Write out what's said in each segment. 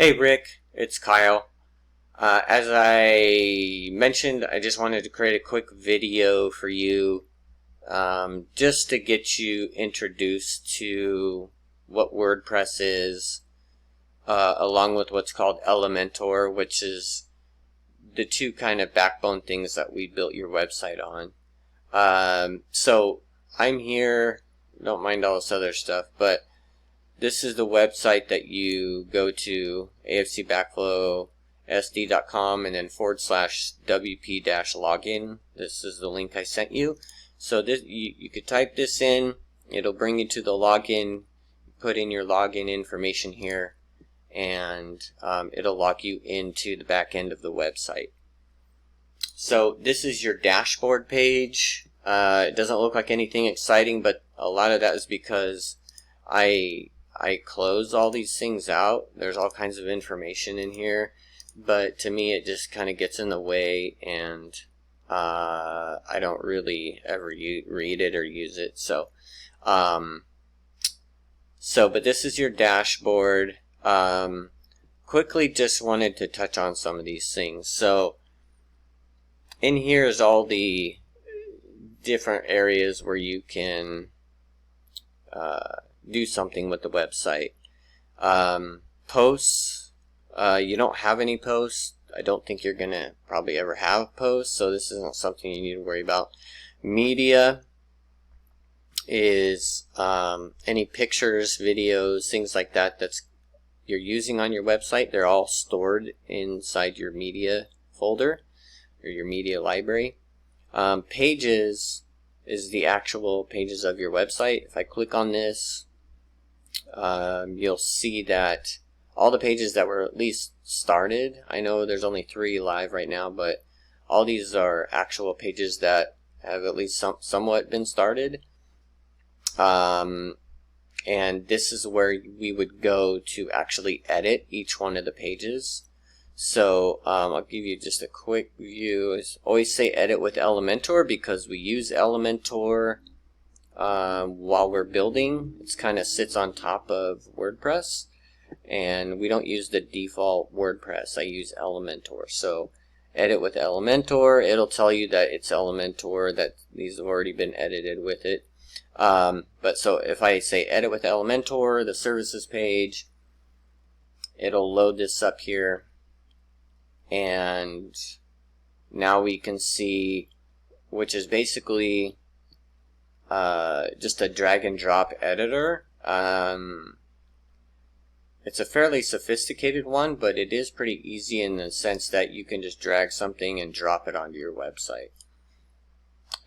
Hey Rick, it's Kyle. As I mentioned, I just wanted to create a quick video for you just to get you introduced to what WordPress is, along with what's called Elementor, which is the two kind of backbone things that we built your website on. So I'm here, don't mind all this other stuff, but this is the website that you go to, AFC Backflow SD.com, and then /WP-login. This is the link I sent you. So this you could type this in, it'll bring you to the login, put in your login information here, and it'll log you into the back end of the website. So this is your dashboard page. It doesn't look like anything exciting, but a lot of that is because I close all these things out. There's all kinds of information in here, but to me it just kind of gets in the way, and I don't really ever read it or use it. So but this is your dashboard. Quickly just wanted to touch on some of these things. So in here is all the different areas where you can do something with the website. Posts, you don't have any posts. I don't think you're gonna probably ever have posts, so this isn't something you need to worry about. Media is any pictures, videos, things like that you're using on your website. They're all stored inside your media folder or your media library. Pages is the actual pages of your website. If I click on this, you'll see that all the pages that were at least started, I know there's only 3 live right now, but all these are actual pages that have at least somewhat been started. And this is where we would go to actually edit each one of the pages. So I'll give you just a quick view. I always say edit with Elementor because we use Elementor while we're building. It kind of sits on top of WordPress, and we don't use the default WordPress. I use Elementor. So edit with Elementor, it'll tell you that it's Elementor, that these have already been edited with it. But so if I say edit with Elementor, the services page, it'll load this up here, and now we can see, which is basically just a drag and drop editor. It's a fairly sophisticated one, but it is pretty easy in the sense that you can just drag something and drop it onto your website.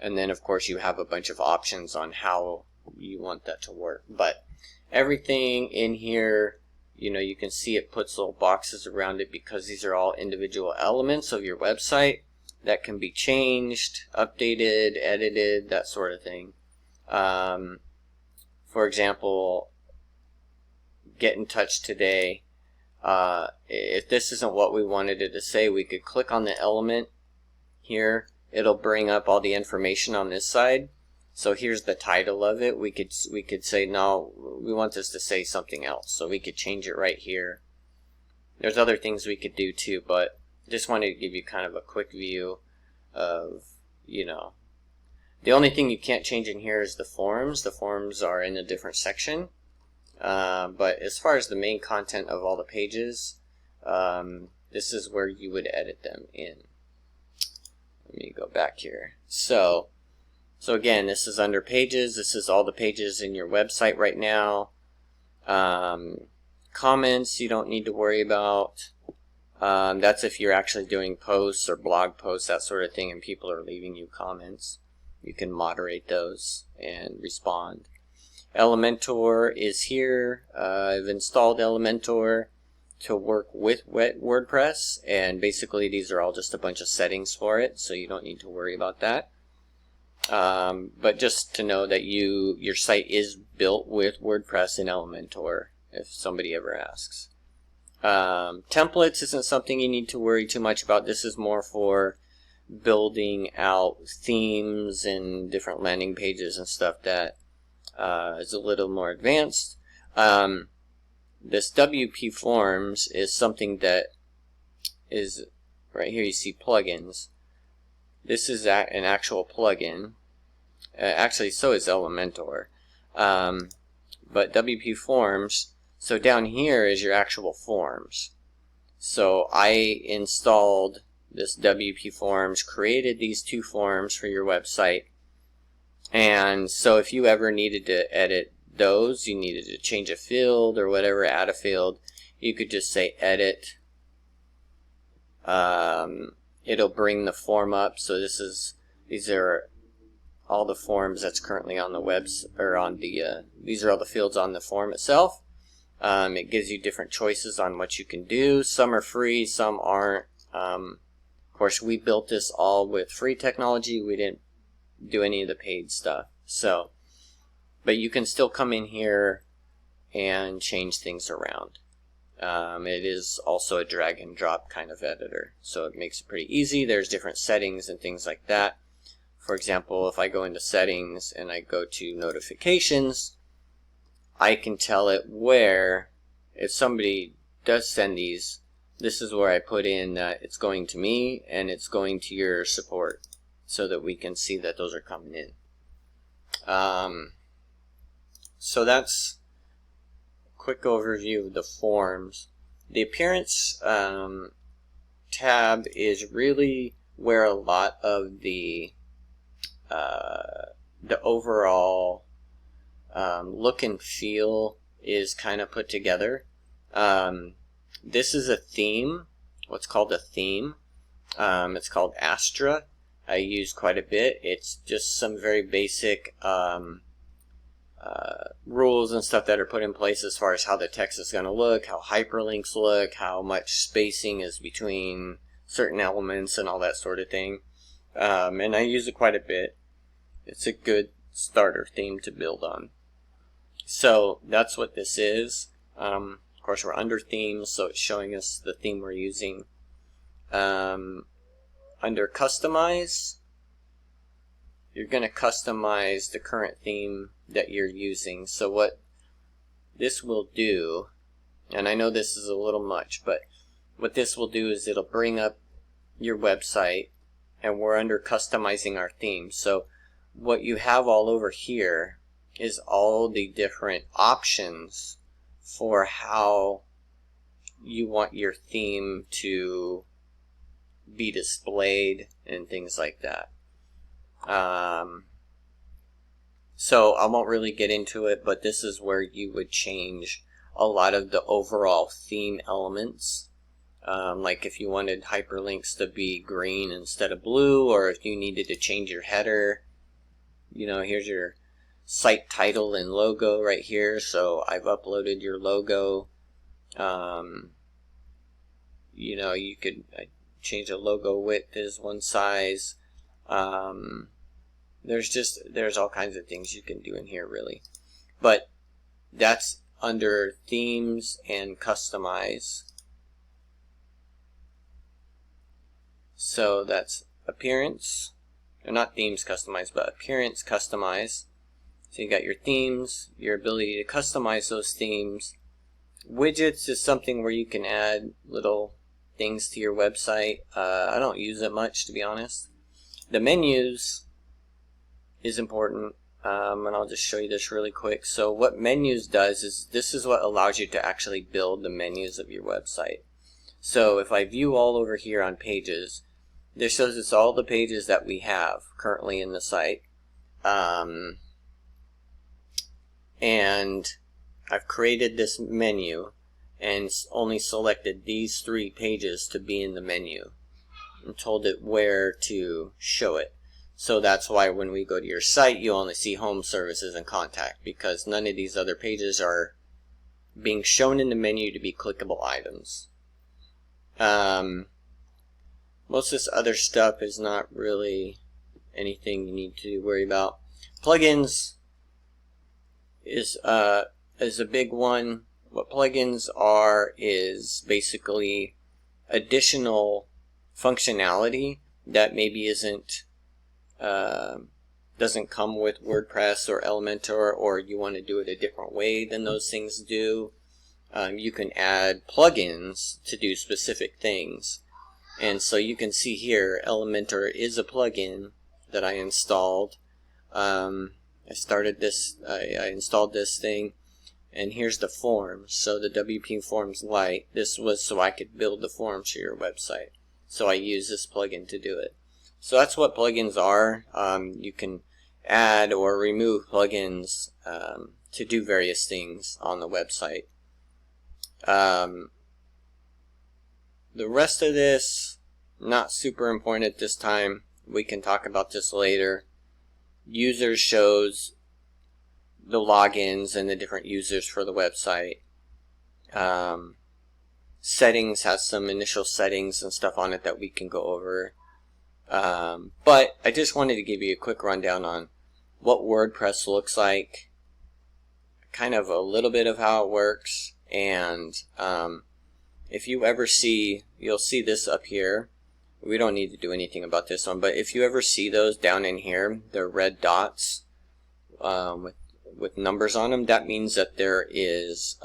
And then of course you have a bunch of options on how you want that to work. But everything in here, you can see it puts little boxes around it because these are all individual elements of your website that can be changed, updated, edited, that sort of thing. For example, get in touch today. If this isn't what we wanted it to say, we could click on the element here. It'll bring up all the information on this side. So here's the title of it. We could say, no, we want this to say something else. So we could change it right here. There's other things we could do too, but just wanted to give you kind of a quick view of, The only thing you can't change in here is the forms. The forms are in a different section. But as far as the main content of all the pages, this is where you would edit them in. Let me go back here. So again, this is under pages. This is all the pages in your website right now. Comments you don't need to worry about. That's if you're actually doing posts or blog posts, that sort of thing, and people are leaving you comments. You can moderate those and respond. Elementor is here. I've installed Elementor to work with WordPress, and basically these are all just a bunch of settings for it, so you don't need to worry about that. But just to know that your site is built with WordPress in Elementor, if somebody ever asks. Templates isn't something you need to worry too much about. This is more for building out themes and different landing pages and stuff that is a little more advanced. this WP Forms is something that is right here. You see plugins. This is an actual plugin. Actually, so is Elementor. But WP Forms, so down here is your actual forms. So I installed this WP Forms, created these 2 forms for your website. And so if you ever needed to edit those, you needed to change a field or whatever, add a field, you could just say edit. It'll bring the form up. So these are all the forms that's currently on the webs, or on the these are all the fields on the form itself. It gives you different choices on what you can do. Some are free, some aren't. Of course, we built this all with free technology. We didn't do any of the paid stuff. So, but you can still come in here and change things around. It is also a drag and drop kind of editor, so it makes it pretty easy. There's different settings and things like that. For example, if I go into settings and I go to notifications, I can tell it where, if somebody does send these, this is where I put in that it's going to me and it's going to your support, so that we can see that those are coming in. So that's a quick overview of the forms. The appearance tab is really where a lot of the overall look and feel is kind of put together. This is a theme, what's called a theme. It's called Astra. I use quite a bit. It's just some very basic rules and stuff that are put in place as far as how the text is going to look, how hyperlinks look, how much spacing is between certain elements and all that sort of thing. And I use it quite a bit. It's a good starter theme to build on. So that's what this is. Of course, we're under themes, so it's showing us the theme we're using. Under customize, you're going to customize the current theme that you're using. So what this will do, and I know this is a little much, but what this will do is it'll bring up your website, and we're under customizing our theme. So what you have all over here is all the different options for how you want your theme to be displayed and things like that. So I won't really get into it, but this is where you would change a lot of the overall theme elements. Like if you wanted hyperlinks to be green instead of blue, or if you needed to change your header. You know, here's your site title and logo right here, so I've uploaded your logo. You know, you could change the logo width is one size. There's all kinds of things you can do in here, really. But that's under themes and customize. So that's appearance, or not themes customize, but appearance customize. So you got your themes, your ability to customize those themes. Widgets is something where you can add little things to your website. I don't use it much, to be honest. The menus is important, and I'll just show you this really quick. So what menus does is this is what allows you to actually build the menus of your website. So if I view all over here on pages, this shows us all the pages that we have currently in the site. And I've created this menu and only selected these 3 pages to be in the menu and told it where to show it. So that's why when we go to your site, you only see home, services, and contact, because none of these other pages are being shown in the menu to be clickable items. Most of this other stuff is not really anything you need to worry about. Plugins is a big one. What plugins are is basically additional functionality that maybe doesn't come with WordPress or Elementor, or you want to do it a different way than those things do. you can add plugins to do specific things. And so you can see here, Elementor is a plugin that I installed. I installed this thing, and here's the forms. So the WP Forms Lite, this was so I could build the forms for your website. So I use this plugin to do it. So that's what plugins are. You can add or remove plugins to do various things on the website. The rest of this, not super important at this time. We can talk about this later. Users shows the logins and the different users for the website. Settings has some initial settings and stuff on it that we can go over. But I just wanted to give you a quick rundown on what WordPress looks like, kind of a little bit of how it works, and if you ever see, you'll see this up here. We don't need to do anything about this one, but if you ever see those down in here, they're red dots with numbers on them, that means that there is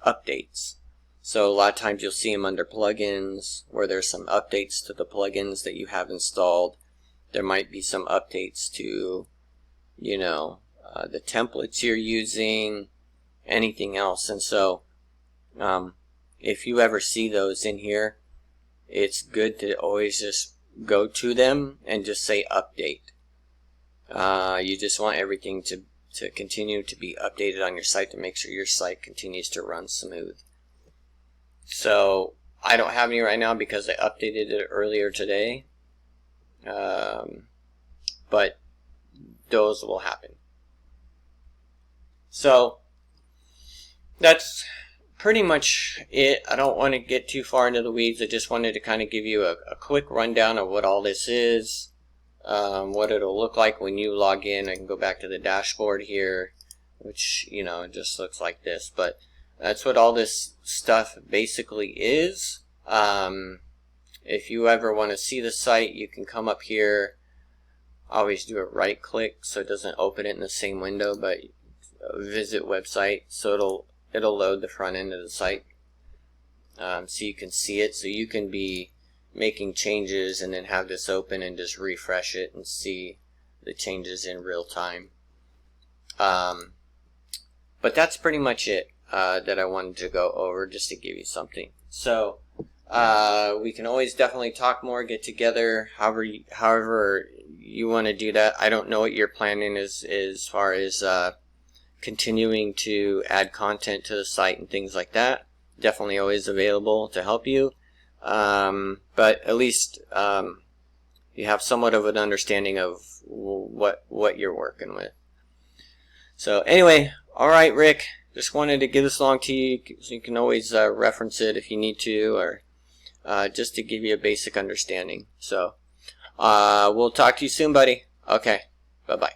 updates. So a lot of times you'll see them under plugins, where there's some updates to the plugins that you have installed. There might be some updates to, you know, the templates you're using, anything else. And so if you ever see those in here, it's good to always just go to them and just say update. You just want everything to continue to be updated on your site to make sure your site continues to run smooth. So I don't have any right now because I updated it earlier today, but those will happen. So that's pretty much it. I don't want to get too far into the weeds. I just wanted to kind of give you a quick rundown of what all this is, what it'll look like when you log in. I can go back to the dashboard here, which, you know, it just looks like this, but that's what all this stuff basically is. If you ever want to see the site, you can come up here. I always do a right click so it doesn't open it in the same window, but visit website, so it'll load the front end of the site, so you can see it, so you can be making changes and then have this open and just refresh it and see the changes in real time. But that's pretty much it that I wanted to go over, just to give you something. So we can always definitely talk more, get together, however you want to do that. I don't know what your planning is as far as continuing to add content to the site and things like that. Definitely always available to help you, but at least you have somewhat of an understanding of what you're working with. So anyway, alright Rick, just wanted to give this along to you so you can always reference it if you need to, or just to give you a basic understanding. So we'll talk to you soon, buddy. Okay, bye bye.